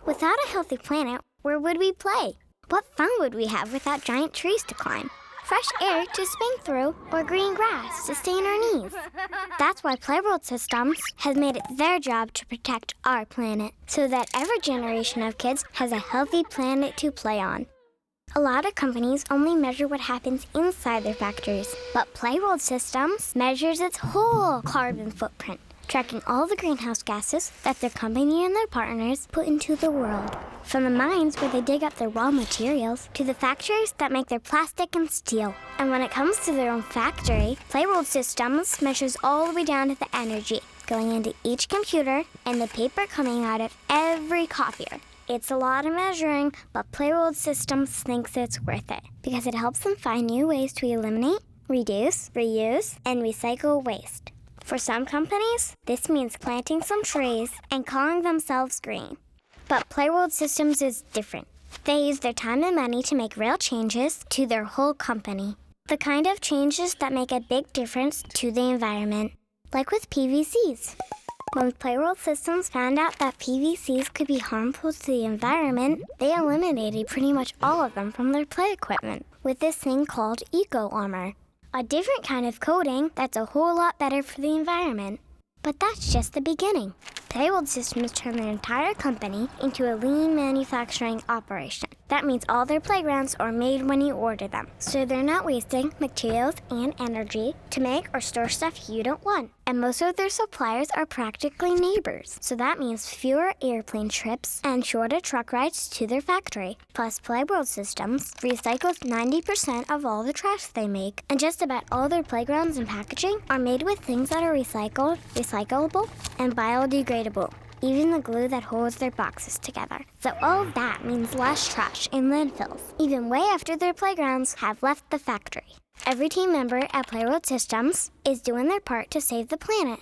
Without a healthy planet, where would we play? What fun would we have without giant trees to climb, fresh air to swing through, or green grass to stain our knees? That's why Playworld Systems has made it their job to protect our planet, so that every generation of kids has a healthy planet to play on. A lot of companies only measure what happens inside their factories, but Playworld Systems measures its whole carbon footprint, tracking all the greenhouse gases that their company and their partners put into the world. From the mines where they dig up their raw materials, to the factories that make their plastic and steel. And when it comes to their own factory, Playworld Systems measures all the way down to the energy going into each computer and the paper coming out of every copier. It's a lot of measuring, but Playworld Systems thinks it's worth it because it helps them find new ways to eliminate, reduce, reuse, and recycle waste. For some companies, this means planting some trees and calling themselves green. But Playworld Systems is different. They use their time and money to make real changes to their whole company. The kind of changes that make a big difference to the environment, like with PVCs. When Playworld Systems found out that PVCs could be harmful to the environment, they eliminated pretty much all of them from their play equipment with this thing called eco-armor, a different kind of coating that's a whole lot better for the environment. But that's just the beginning. Playworld Systems turned their entire company into a lean manufacturing operation. That means all their playgrounds are made when you order them, so they're not wasting materials and energy to make or store stuff you don't want. And most of their suppliers are practically neighbors, so that means fewer airplane trips and shorter truck rides to their factory. Plus, Playworld Systems recycles 90% of all the trash they make, and just about all their playgrounds and packaging are made with things that are recycled, recyclable, and biodegradable. Even the glue that holds their boxes together. So all of that means less trash in landfills, even way after their playgrounds have left the factory. Every team member at Playworld Systems is doing their part to save the planet.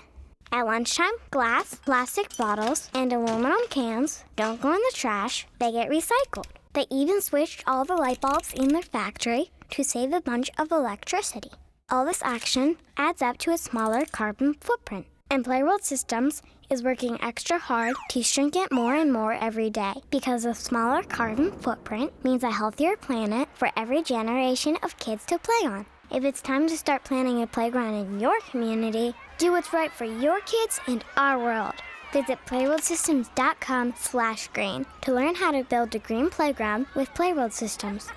At lunchtime, glass, plastic bottles, and aluminum cans don't go in the trash, they get recycled. They even switched all the light bulbs in their factory to save a bunch of electricity. All this action adds up to a smaller carbon footprint. And Playworld Systems is working extra hard to shrink it more and more every day because a smaller carbon footprint means a healthier planet for every generation of kids to play on. If it's time to start planning a playground in your community, do what's right for your kids and our world. Visit playworldsystems.com/green to learn how to build a green playground with Playworld Systems.